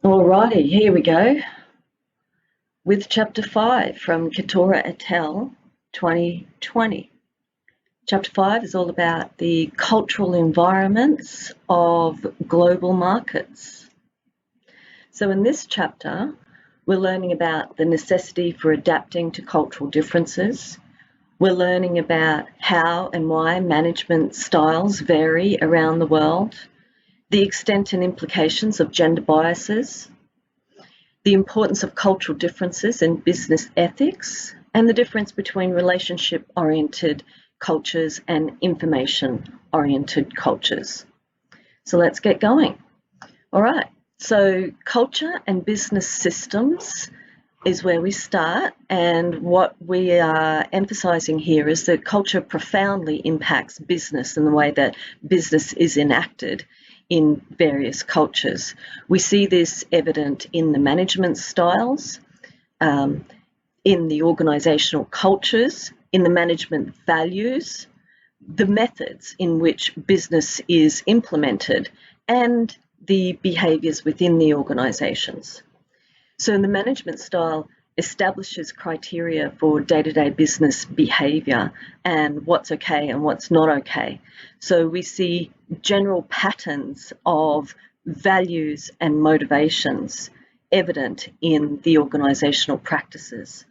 Alrighty, here we go with Chapter 5 from Katora et al. 2020. Chapter 5 is all about the cultural environments of global markets. So in this chapter, we're learning about the necessity for adapting to cultural differences. We're learning about how and why management styles vary around the world, the extent and implications of gender biases, the importance of cultural differences in business ethics, and the difference between relationship-oriented cultures and information-oriented cultures. So let's get going. All right, so culture and business systems is where we start, and what we are emphasizing here is that culture profoundly impacts business and the way that business is enacted in various cultures. We see this evident in the management styles, in the organisational cultures, in the management values, the methods in which business is implemented, and the behaviours within the organisations. So the management style establishes criteria for day-to-day business behaviour and what's okay and what's not okay. So we see general patterns of values and motivations evident in the organisational practices.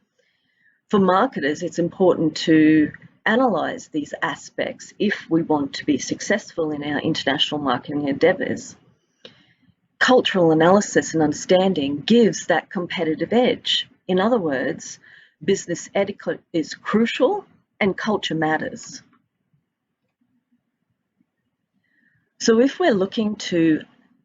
For marketers, it's important to analyse these aspects if we want to be successful in our international marketing endeavours. Cultural analysis and understanding gives that competitive edge. In other words, business etiquette is crucial and culture matters. So if we're looking to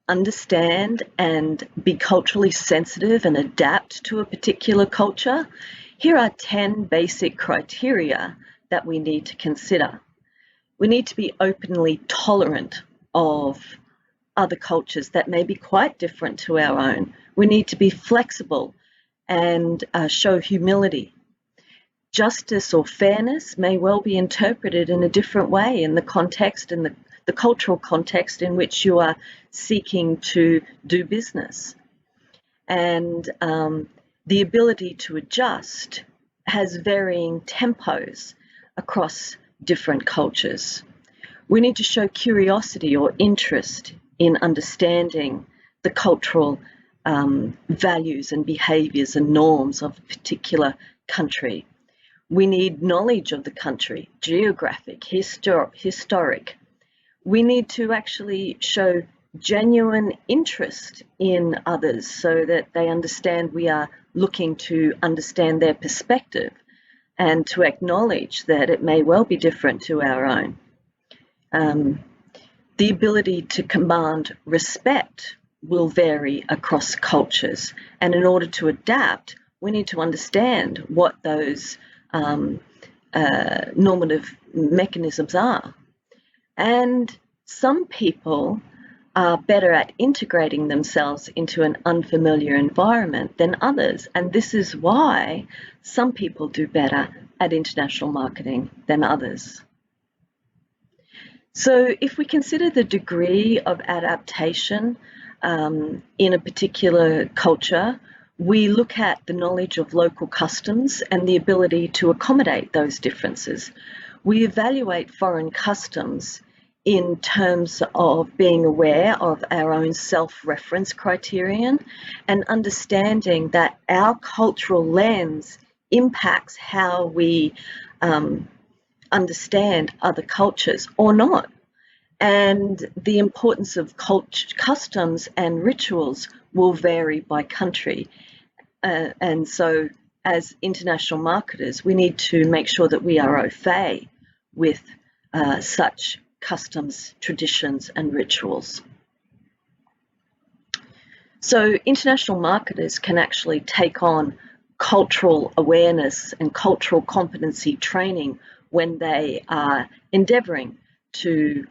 understand and be culturally sensitive and adapt to a particular culture, here are 10 basic criteria that we need to consider. We need to be openly tolerant of other cultures that may be quite different to our own. We need to be flexible and show humility. Justice or fairness may well be interpreted in a different way in the context and the cultural context in which you are seeking to do business. And the ability to adjust has varying tempos across different cultures. We need to show curiosity or interest in understanding the cultural values and behaviours and norms of a particular country. We need knowledge of the country, geographic, historic. We need to actually show genuine interest in others so that they understand we are looking to understand their perspective and to acknowledge that it may well be different to our own. The ability to command respect will vary across cultures, and in order to adapt, we need to understand what those normative mechanisms are. And some people are better at integrating themselves into an unfamiliar environment than others, and this is why some people do better at international marketing than others. So if we consider the degree of adaptation in a particular culture, we look at the knowledge of local customs and the ability to accommodate those differences. We evaluate foreign customs in terms of being aware of our own self-reference criterion and understanding that our cultural lens impacts how we understand other cultures or not. And the importance of customs and rituals will vary by country. And so as international marketers, we need to make sure that we are au fait with such customs, traditions, and rituals. So international marketers can actually take on cultural awareness and cultural competency training when they are endeavouring to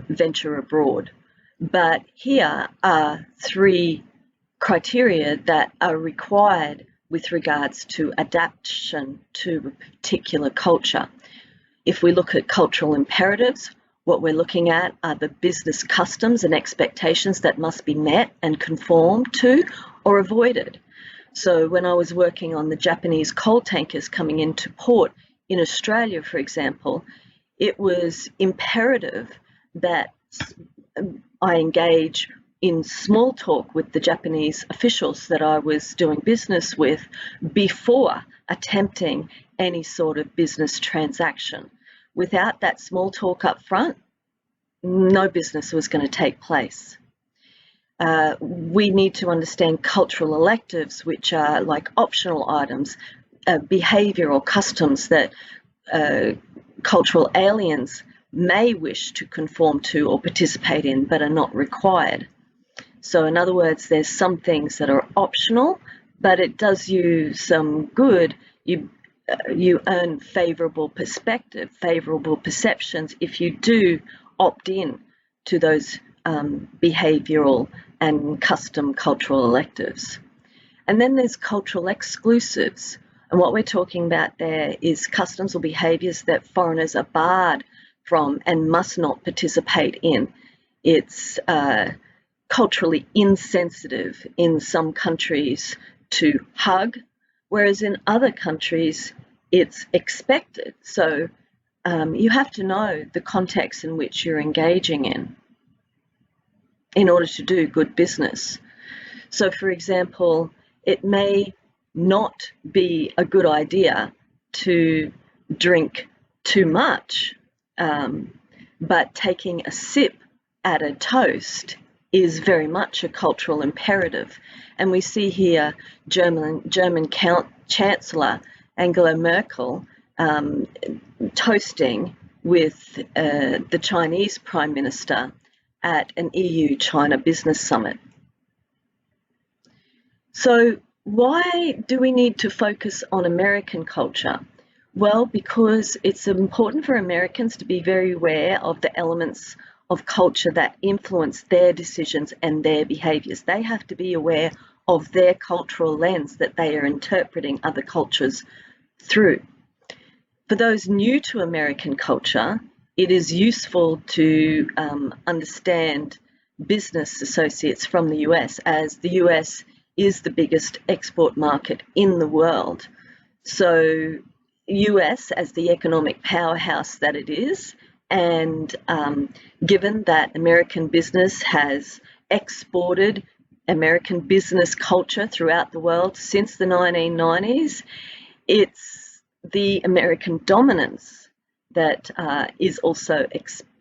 venture abroad. But here are 3 criteria that are required with regards to adaptation to a particular culture. If we look at cultural imperatives, What we're looking at are the business customs and expectations that must be met and conformed to or avoided. So when I was working on the Japanese coal tankers coming into port in Australia, for example, it was imperative that I engage in small talk with the Japanese officials that I was doing business with before attempting any sort of business transaction. Without that small talk up front, no business was going to take place. We need to understand cultural electives, which are like optional items, behaviour or customs that cultural aliens may wish to conform to or participate in, but are not required. So in other words, there's some things that are optional, but it does you some good. You earn favourable perspective, favourable perceptions if you do opt in to those behavioural and custom cultural electives. And then there's cultural exclusives. And what we're talking about there is customs or behaviours that foreigners are barred from and must not participate in. It's culturally insensitive in some countries to hug, whereas in other countries it's expected. So you have to know the context in which you're engaging in order to do good business. So for example, it may not be a good idea to drink too much, but taking a sip at a toast is very much a cultural imperative. And we see here German Chancellor Angela Merkel toasting with the Chinese Prime Minister at an EU-China business summit. So why do we need to focus on American culture? Well, because it's important for Americans to be very aware of the elements of culture that influence their decisions and their behaviours. They have to be aware of their cultural lens that they are interpreting other cultures through. For those new to American culture, it is useful to understand business associates from the US, as the US is the biggest export market in the world. So US, as the economic powerhouse that it is, and given that American business has exported American business culture throughout the world since the 1990s, it's the American dominance that is also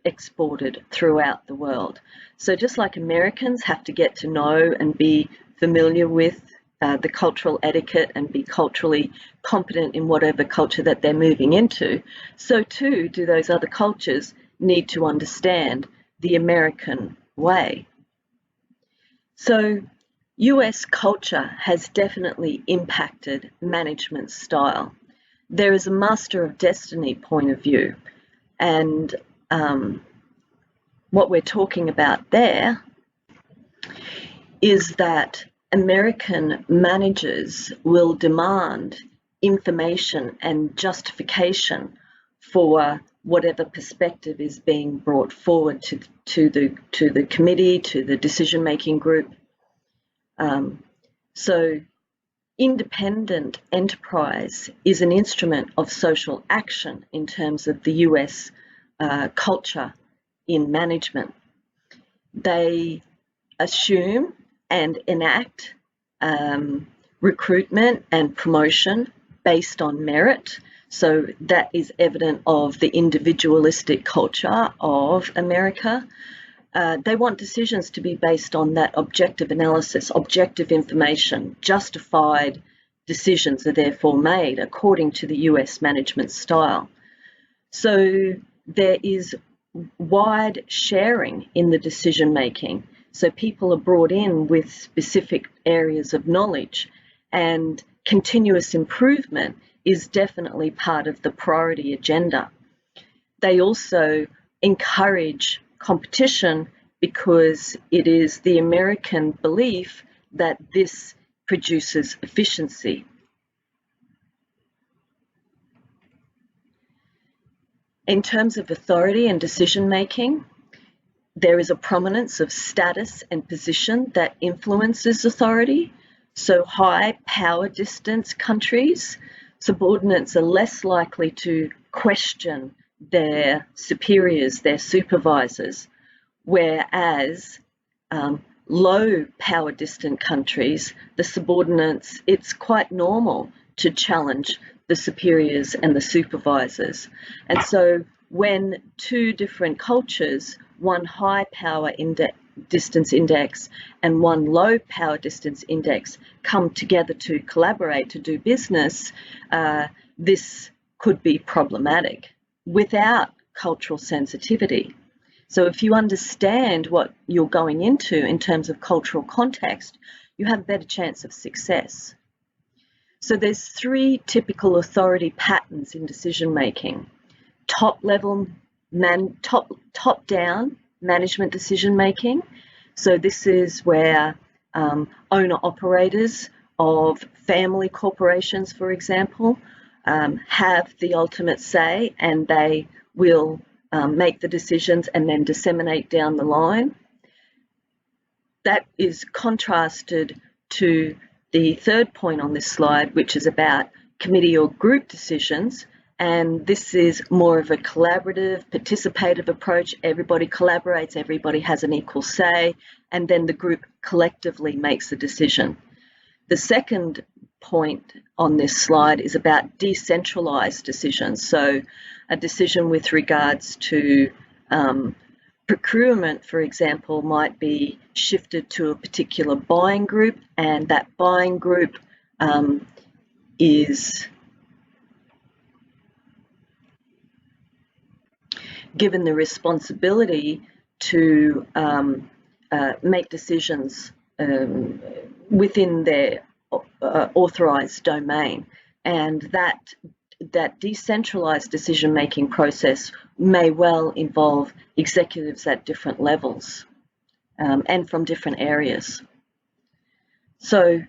exported throughout the world. So just like Americans have to get to know and be familiar with the cultural etiquette and be culturally competent in whatever culture that they're moving into, so too do those other cultures need to understand the American way. So US culture has definitely impacted management style. There is a master of destiny point of view, and what we're talking about there is that American managers will demand information and justification for whatever perspective is being brought forward to the committee, to the decision-making group. So independent enterprise is an instrument of social action in terms of the US culture in management. They assume and enact recruitment and promotion based on merit. So that is evident of the individualistic culture of America. They want decisions to be based on that objective analysis, objective information. Justified decisions are therefore made according to the US management style. So there is wide sharing in the decision making. So people are brought in with specific areas of knowledge, and continuous improvement is definitely part of the priority agenda. They also encourage competition because it is the American belief that this produces efficiency. In terms of authority and decision making, there is a prominence of status and position that influences authority. So high power distance countries, subordinates are less likely to question their superiors, their supervisors, whereas low power distant countries, the subordinates, it's quite normal to challenge the superiors and the supervisors. And so when two different cultures, one high power distance index and one low power distance index, come together to collaborate to do business, this could be problematic without cultural sensitivity. So if you understand what you're going into in terms of cultural context, you have a better chance of success. So there's three typical authority patterns in decision making. Top-down management decision making. So this is where owner-operators of family corporations, for example, have the ultimate say, and they will make the decisions and then disseminate down the line. That is contrasted to the third point on this slide, which is about committee or group decisions. And this is more of a collaborative, participative approach. Everybody collaborates, everybody has an equal say, and then the group collectively makes the decision. The second point on this slide is about decentralized decisions. So a decision with regards to procurement, for example, might be shifted to a particular buying group, and that buying group is given the responsibility to make decisions within their authorized domain, and that decentralized decision-making process may well involve executives at different levels and from different areas. So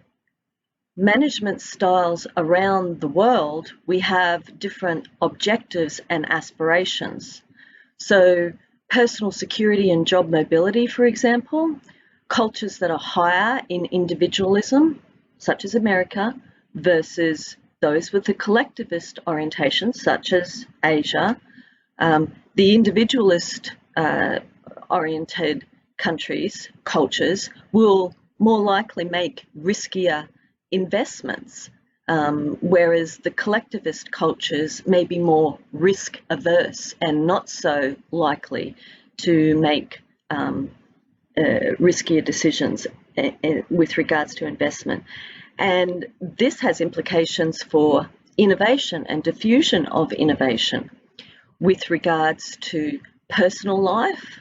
management styles around the world, we have different objectives and aspirations. So personal security and job mobility, for example, cultures that are higher in individualism, such as America, versus those with the collectivist orientation, such as Asia. The individualist oriented countries, cultures, will more likely make riskier investments, whereas the collectivist cultures may be more risk averse and not so likely to make riskier decisions with regards to investment. And this has implications for innovation and diffusion of innovation with regards to personal life.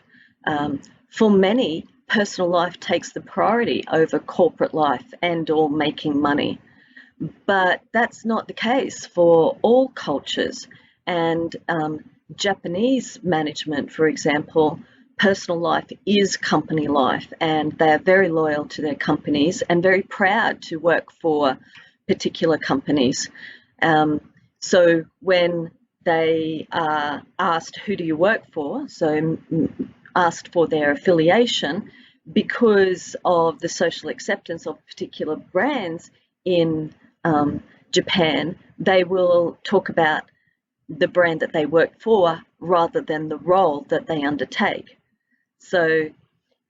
For many, personal life takes the priority over corporate life and or making money. But that's not the case for all cultures. And Japanese management, for example, personal life is company life, and they are very loyal to their companies and very proud to work for particular companies. So when they are asked, who do you work for? So asked for their affiliation, because of the social acceptance of particular brands in Japan, they will talk about the brand that they work for rather than the role that they undertake. So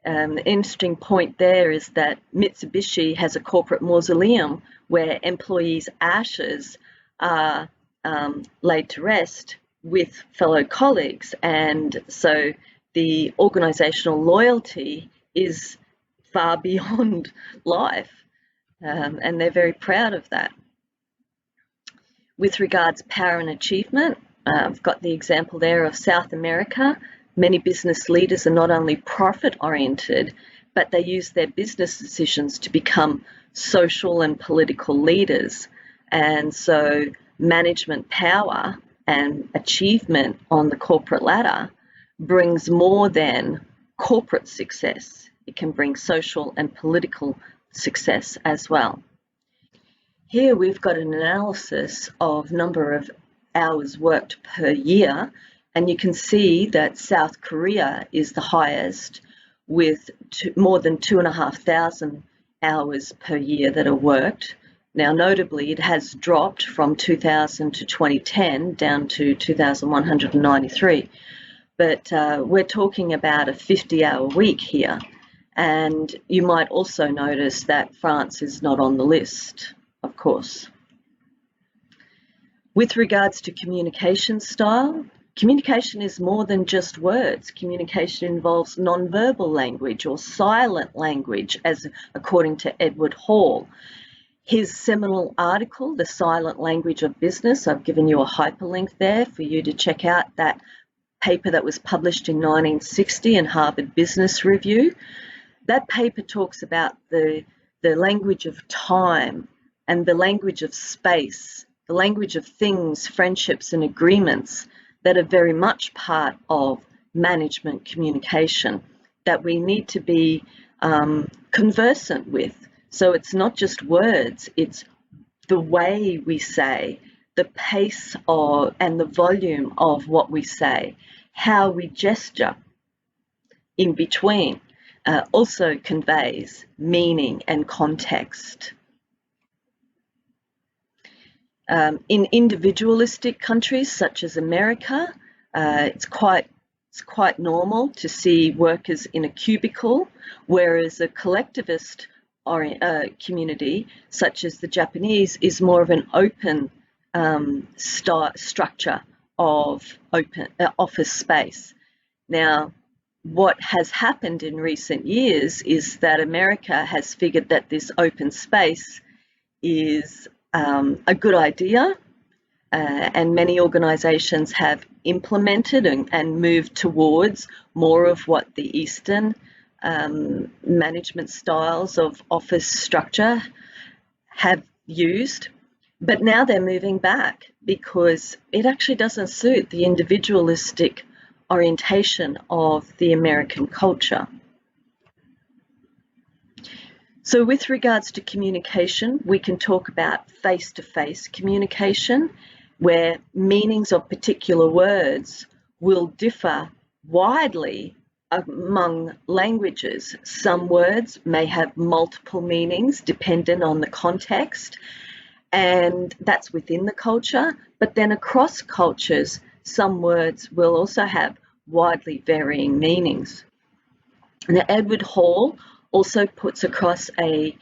the interesting point there is that Mitsubishi has a corporate mausoleum where employees' ashes are laid to rest with fellow colleagues, and so the organizational loyalty is far beyond life, and they're very proud of that. With regards power and achievement, I've got the example there of South America. Many business leaders are not only profit-oriented, but they use their business decisions to become social and political leaders. And so management power and achievement on the corporate ladder brings more than corporate success. It can bring social and political success as well. Here we've got an analysis of number of hours worked per year, And you can see that South Korea is the highest, with more than 2,500 hours per year that are worked. Now, notably, it has dropped from 2000 to 2010 down to 2,193. But we're talking about a 50-hour week here. And you might also notice that France is not on the list, of course. With regards to communication style, communication is more than just words. Communication involves non-verbal language or silent language, as according to Edward Hall. His seminal article, The Silent Language of Business, I've given you a hyperlink there for you to check out that paper that was published in 1960 in Harvard Business Review. That paper talks about the language of time and the language of space, the language of things, friendships, and agreements that are very much part of management communication that we need to be conversant with. So it's not just words, it's the way we say, the pace of and the volume of what we say, how we gesture in between. Also conveys meaning and context. In individualistic countries such as America, it's quite normal to see workers in a cubicle, whereas a collectivist community such as the Japanese is more of an open structure of open office space. Now, what has happened in recent years is that America has figured that this open space is a good idea, and many organizations have implemented and moved towards more of what the Eastern management styles of office structure have used. But now they're moving back because it actually doesn't suit the individualistic orientation of the American culture. So with regards to communication, we can talk about face-to-face communication, where meanings of particular words will differ widely among languages. Some words may have multiple meanings dependent on the context, and that's within the culture, but then across cultures, some words will also have widely varying meanings. Now, Edward Hall also puts across a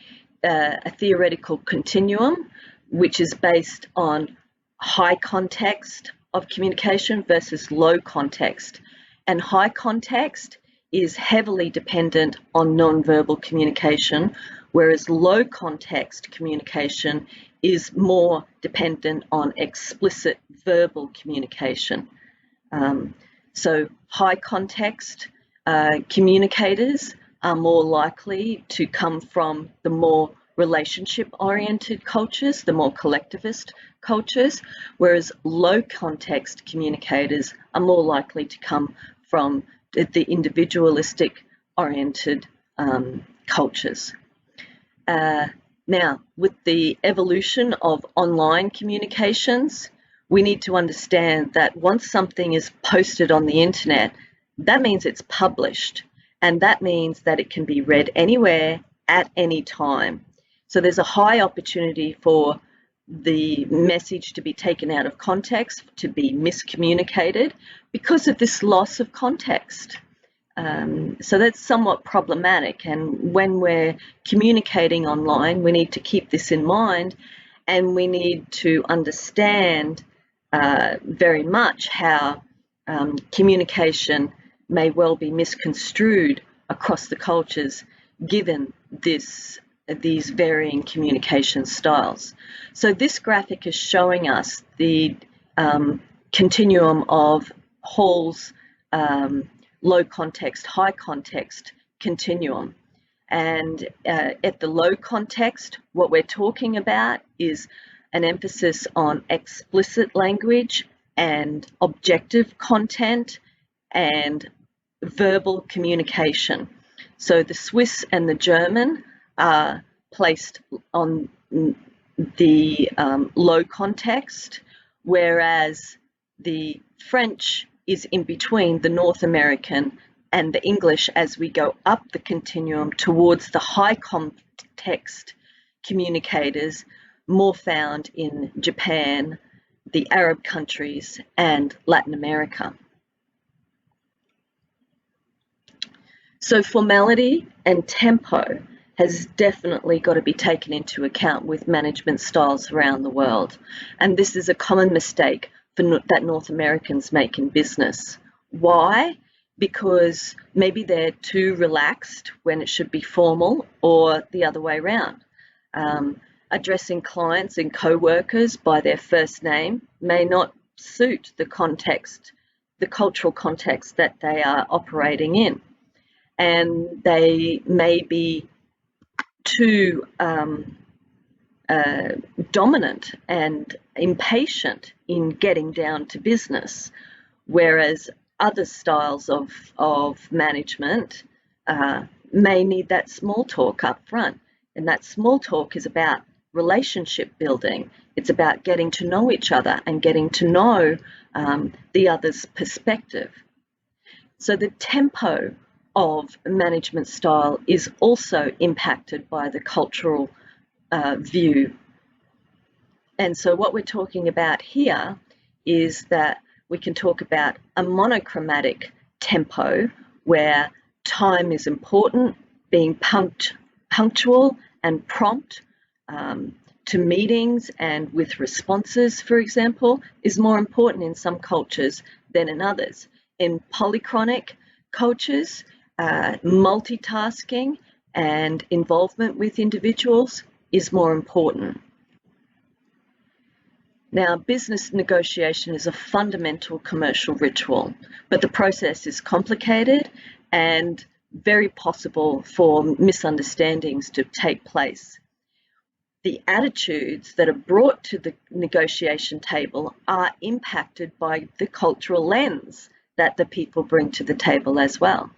theoretical continuum, which is based on high context of communication versus low context. And high context is heavily dependent on nonverbal communication, whereas low context communication is more dependent on explicit verbal communication. So high context communicators are more likely to come from the more relationship-oriented cultures, the more collectivist cultures, whereas low context communicators are more likely to come from the individualistic-oriented cultures. Now, with the evolution of online communications, we need to understand that once something is posted on the internet, that means it's published, and that means that it can be read anywhere at any time. So there's a high opportunity for the message to be taken out of context, to be miscommunicated because of this loss of context. So that's somewhat problematic, and when we're communicating online, we need to keep this in mind, and we need to understand very much how communication may well be misconstrued across the cultures given these varying communication styles. So this graphic is showing us the continuum of Hall's low context, high context continuum. And at the low context, what we're talking about is an emphasis on explicit language and objective content and verbal communication. So the Swiss and the German are placed on the low context, whereas the French is in between the North American and the English as we go up the continuum towards the high context communicators, more found in Japan, the Arab countries, and Latin America. So formality and tempo has definitely got to be taken into account with management styles around the world. And this is a common mistake that North Americans make in business. Why? Because maybe they're too relaxed when it should be formal, or the other way around. Addressing clients and co-workers by their first name may not suit the context, the cultural context that they are operating in. And they may be too dominant and impatient in getting down to business, whereas other styles of management may need that small talk up front. And that small talk is about relationship building. It's about getting to know each other and getting to know the other's perspective. So the tempo of management style is also impacted by the cultural view. And so what we're talking about here is that we can talk about a monochromatic tempo where time is important, being punctual and prompt to meetings and with responses, for example, is more important in some cultures than in others. In polychronic cultures, multitasking and involvement with individuals is more important. Now, business negotiation is a fundamental commercial ritual, but the process is complicated and very possible for misunderstandings to take place. The attitudes that are brought to the negotiation table are impacted by the cultural lens that the people bring to the table as well.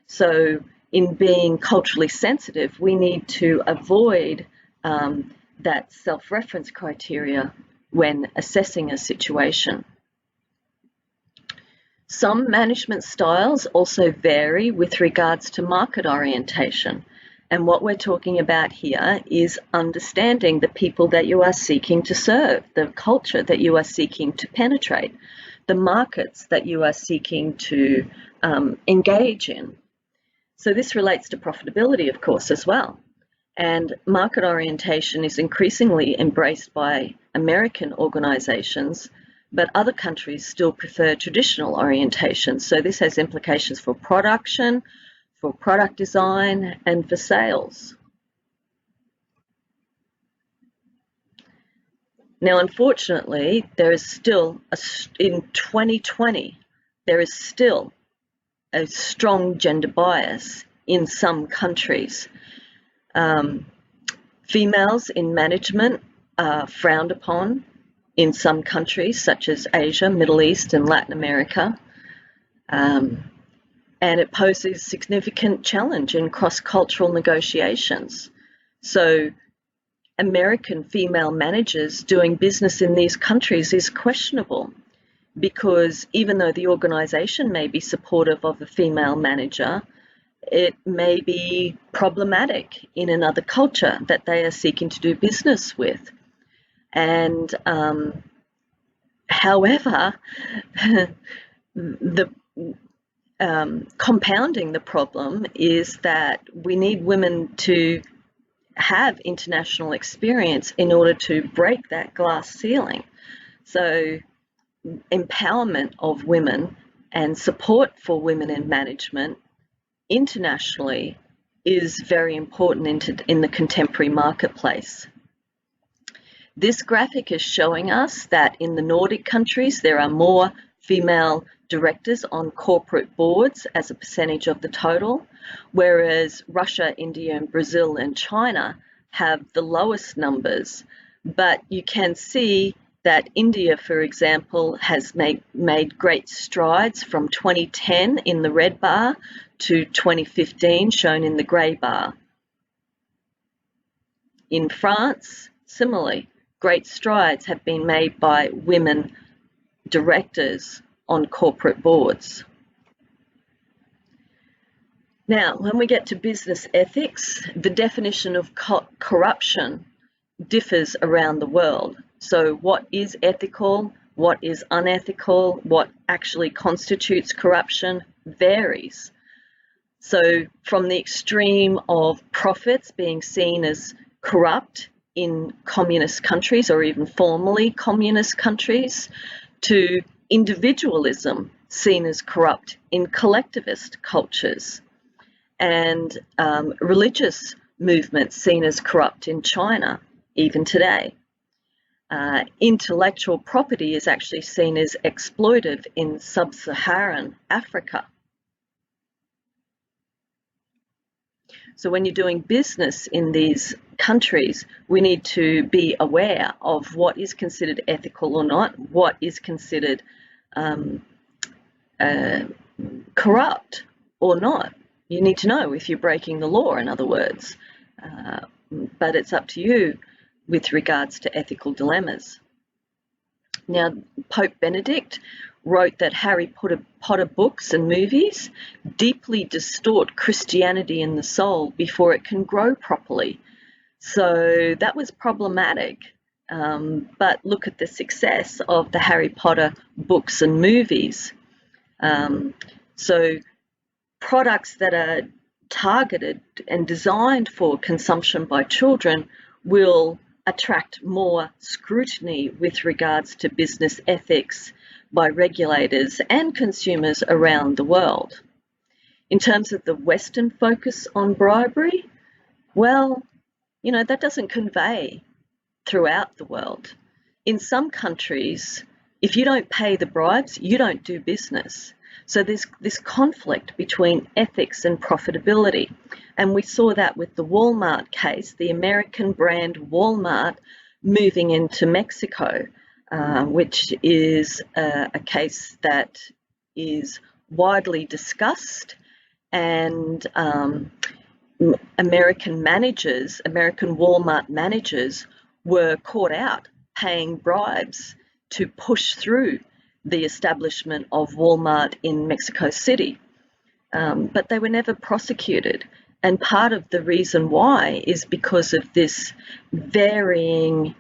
So in being culturally sensitive, we need to avoid that self-reference criteria when assessing a situation. Some management styles also vary with regards to market orientation. And what we're talking about here is understanding the people that you are seeking to serve, the culture that you are seeking to penetrate, the markets that you are seeking to engage in. So this relates to profitability, of course, as well. And market orientation is increasingly embraced by American organizations, but other countries still prefer traditional orientation. So this has implications for production, for product design, and for sales. Now, unfortunately, there is still, in 2020, there is still a strong gender bias in some countries. Females in management are frowned upon in some countries, such as Asia, Middle East, and Latin America. And it poses a significant challenge in cross-cultural negotiations. So American female managers doing business in these countries is questionable, because even though the organization may be supportive of a female manager, it may be problematic in another culture that they are seeking to do business with. And however, compounding the problem is that we need women to have international experience in order to break that glass ceiling. So empowerment of women and support for women in management internationally is very important in the contemporary marketplace. This graphic is showing us that in the Nordic countries there are more female directors on corporate boards as a percentage of the total, whereas Russia, India, and Brazil and China have the lowest numbers. But you can see that India, for example, has made great strides from 2010 in the red bar to 2015 shown in the grey bar. In France, similarly, great strides have been made by women directors on corporate boards. Now, when we get to business ethics, the definition of corruption differs around the world. So what is ethical, what is unethical, what actually constitutes corruption varies. So from the extreme of profits being seen as corrupt in communist countries or even formerly communist countries, to individualism seen as corrupt in collectivist cultures, and religious movements seen as corrupt in China even today. Intellectual property is actually seen as exploitive in sub-Saharan Africa. So when you're doing business in these countries, we need to be aware of what is considered ethical or not, what is considered corrupt or not. You need to know if you're breaking the law, in other words. But it's up to you with regards to ethical dilemmas. Now, Pope Benedict wrote that Harry Potter books and movies deeply distort Christianity in the soul before it can grow properly. So that was problematic. But look at the success of the Harry Potter books and movies. So products that are targeted and designed for consumption by children will attract more scrutiny with regards to business ethics by regulators and consumers around the world. In terms of the Western focus on bribery, well, you know, that doesn't convey throughout the world. In some countries, if you don't pay the bribes, you don't do business. So there's this conflict between ethics and profitability. And we saw that with the Walmart case, the American brand Walmart moving into Mexico, which is a case that is widely discussed, and American Walmart managers were caught out paying bribes to push through the establishment of Walmart in Mexico City, but they were never prosecuted. And part of the reason why is because of this varying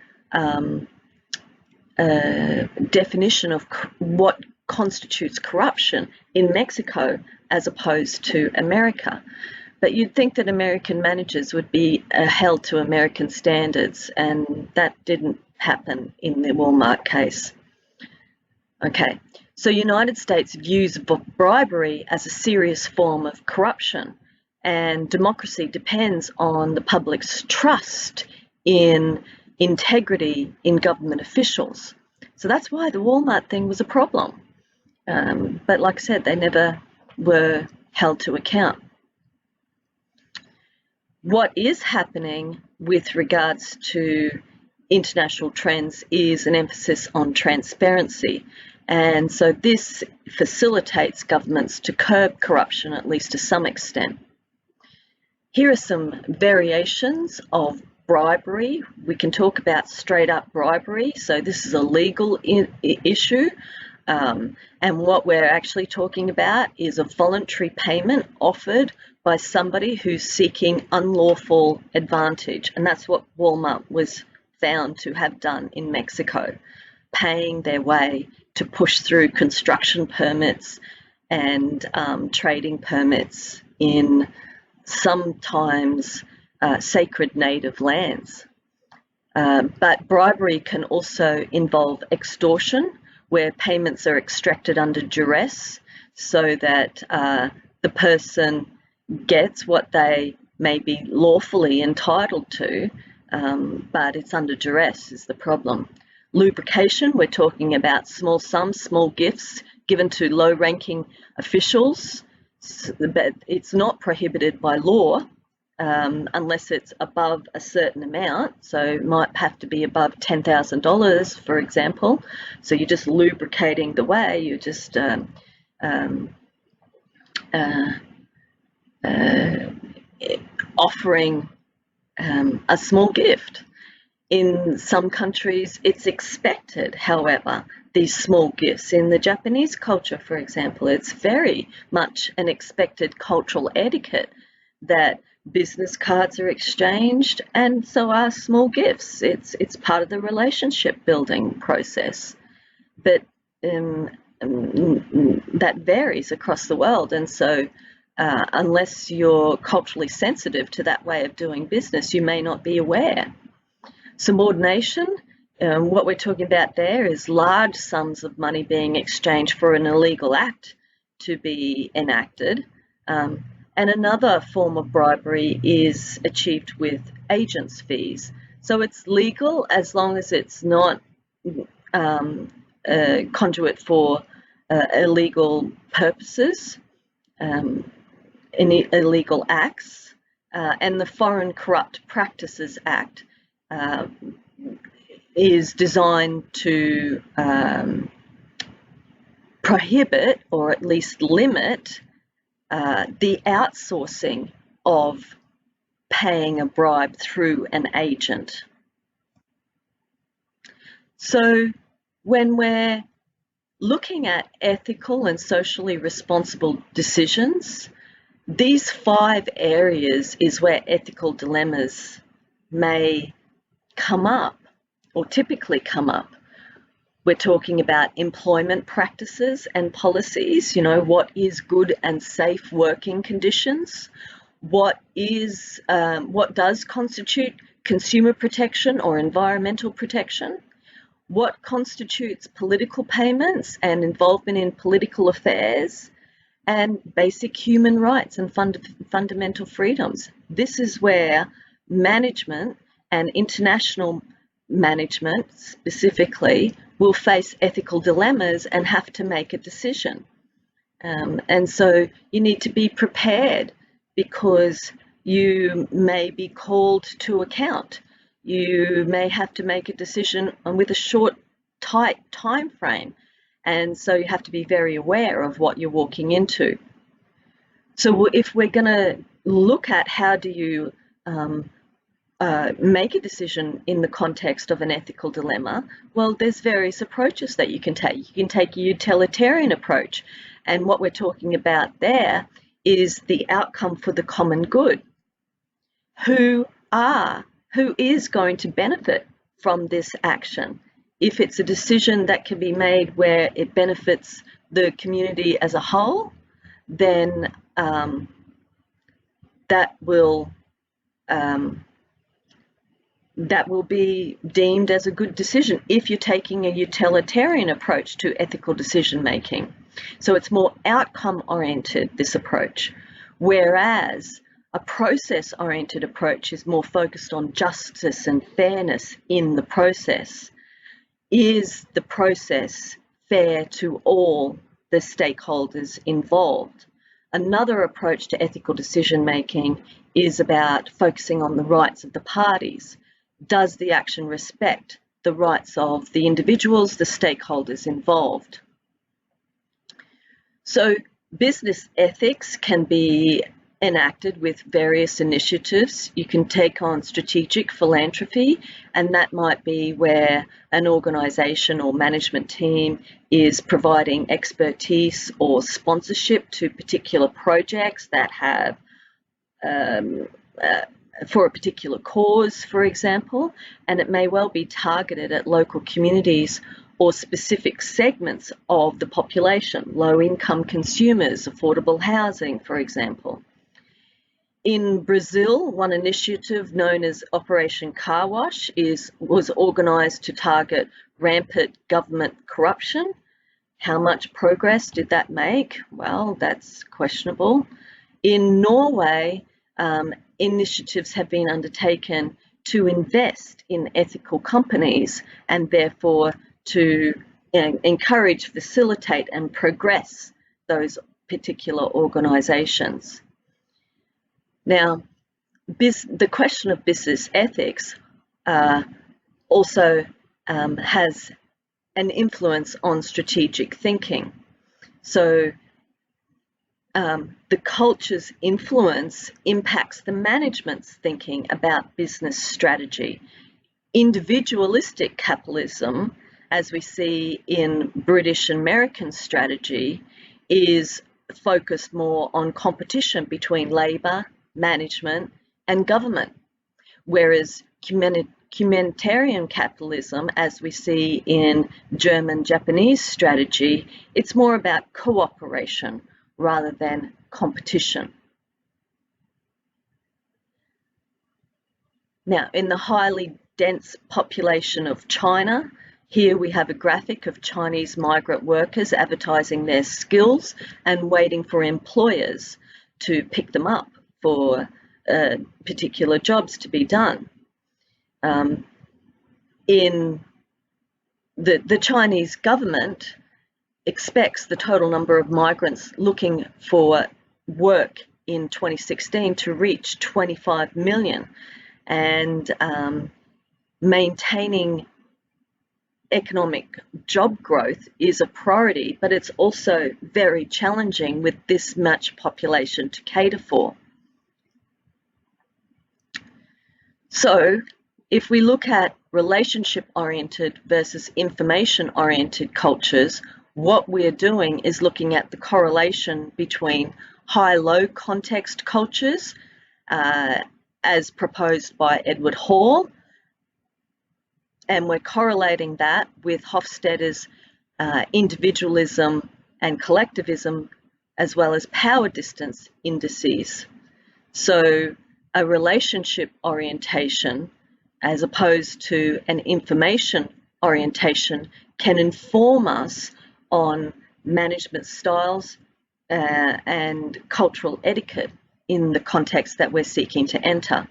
definition of what constitutes corruption in Mexico as opposed to America. But you'd think that American managers would be held to American standards, and that didn't happen in the Walmart case. Okay, so United States views bribery as a serious form of corruption, and democracy depends on the public's trust in integrity in government officials. So that's why the Walmart thing was a problem. But like I said, they never were held to account. What is happening with regards to international trends is an emphasis on transparency. And so this facilitates governments to curb corruption, at least to some extent. Here are some variations of bribery. We can talk about straight up bribery. So this is a legal issue. And what we're actually talking about is a voluntary payment offered by somebody who's seeking unlawful advantage. And that's what Walmart was found to have done in Mexico, paying their way to push through construction permits and trading permits in sometimes sacred native lands. But bribery can also involve extortion, where payments are extracted under duress so that the person gets what they may be lawfully entitled to, but it's under duress is the problem. Lubrication, we're talking about small sums, small gifts given to low-ranking officials, but it's not prohibited by law unless it's above a certain amount. So it might have to be above $10,000, for example. So you're just lubricating the way, you're just offering a small gift. In some countries, it's expected, however, these small gifts. In the Japanese culture, for example, it's very much an expected cultural etiquette that business cards are exchanged, and so are small gifts. It's part of the relationship building process. But that varies across the world, and so unless you're culturally sensitive to that way of doing business, you may not be aware. Subordination, what we're talking about there is large sums of money being exchanged for an illegal act to be enacted. And another form of bribery is achieved with agents' fees. So it's legal as long as it's not a conduit for illegal purposes, any illegal acts, and the Foreign Corrupt Practices Act is designed to prohibit, or at least limit, the outsourcing of paying a bribe through an agent. So when we're looking at ethical and socially responsible decisions, these 5 areas is where ethical dilemmas may come up, or typically come up. We're talking about employment practices and policies, what is good and safe working conditions, what does constitute consumer protection or environmental protection, what constitutes political payments and involvement in political affairs, and basic human rights and fundamental freedoms. This is where management and international management specifically will face ethical dilemmas and have to make a decision. And so you need to be prepared, because you may be called to account. You may have to make a decision with a short, tight time frame. And so you have to be very aware of what you're walking into. So if we're going to look at how do you make a decision in the context of an ethical dilemma, well, there's various approaches that you can take. You can take a utilitarian approach, and what we're talking about there is the outcome for the common good. Who is going to benefit from this action? If it's a decision that can be made where it benefits the community as a whole, then that will be deemed as a good decision if you're taking a utilitarian approach to ethical decision making. So it's more outcome oriented, this approach, whereas a process oriented approach is more focused on justice and fairness in the process. Is the process fair to all the stakeholders involved? Another approach to ethical decision making is about focusing on the rights of the parties. Does the action respect the rights of the individuals, the stakeholders involved? So business ethics can be enacted with various initiatives. You can take on strategic philanthropy, and that might be where an organisation or management team is providing expertise or sponsorship to particular projects that have for a particular cause, for example, and it may well be targeted at local communities or specific segments of the population, low-income consumers, affordable housing, for example. In Brazil, one initiative known as Operation Car Wash was organised to target rampant government corruption. How much progress did that make? Well, that's questionable. In Norway, initiatives have been undertaken to invest in ethical companies and therefore to encourage, facilitate and progress those particular organisations. Now, the question of business ethics also has an influence on strategic thinking. So the culture's influence impacts the management's thinking about business strategy. Individualistic capitalism, as we see in British and American strategy, is focused more on competition between labour, management and government, whereas humanitarian capitalism, as we see in German-Japanese strategy, it's more about cooperation rather than competition. Now, in the highly dense population of China, here we have a graphic of Chinese migrant workers advertising their skills and waiting for employers to pick them up for particular jobs to be done. In the Chinese government expects the total number of migrants looking for work in 2016 to reach 25 million, and maintaining economic job growth is a priority, but it's also very challenging with this much population to cater for. So if we look at relationship-oriented versus information-oriented cultures, what we're doing is looking at the correlation between high-low context cultures, as proposed by Edward Hall, and we're correlating that with Hofstadter's individualism and collectivism, as well as power distance indices. So a relationship orientation, as opposed to an information orientation, can inform us on management styles and cultural etiquette in the context that we're seeking to enter.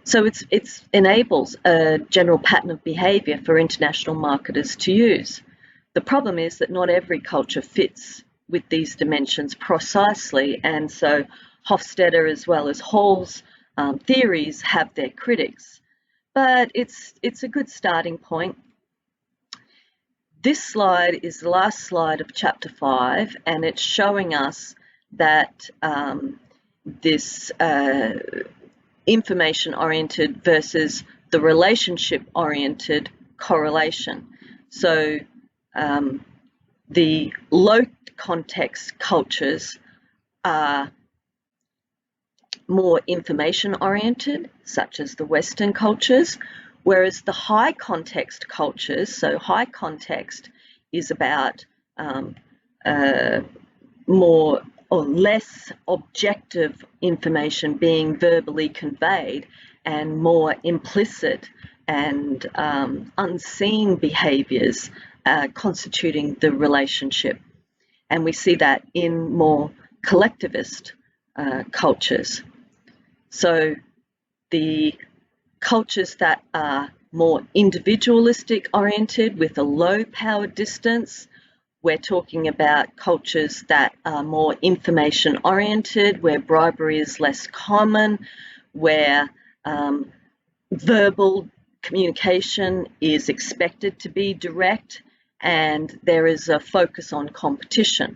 So it enables a general pattern of behaviour for international marketers to use. The problem is that not every culture fits with these dimensions precisely, and so Hofstadter as well as Hall's theories have their critics, but it's a good starting point. This slide is the last slide of chapter 5, and it's showing us that this information-oriented versus the relationship-oriented correlation. So the low context cultures are more information-oriented, such as the Western cultures, whereas the high context cultures, so high context is about more or less objective information being verbally conveyed and more implicit and unseen behaviours constituting the relationship. And we see that in more collectivist cultures. So the cultures that are more individualistic oriented with a low power distance, we're talking about cultures that are more information oriented, where bribery is less common, where verbal communication is expected to be direct, and there is a focus on competition.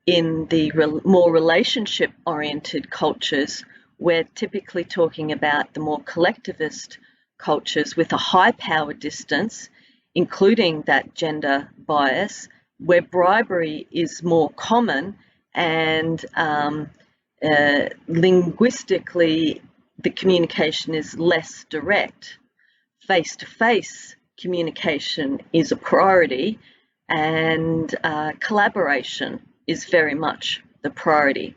In the more relationship oriented cultures, we're typically talking about the more collectivist cultures with a high power distance, including that gender bias, where bribery is more common and linguistically the communication is less direct. Face-to-face communication is a priority, and collaboration is very much the priority.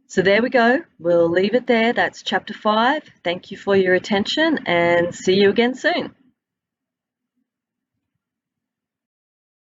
So there we go. We'll leave it there. That's chapter 5. Thank you for your attention, and see you again soon.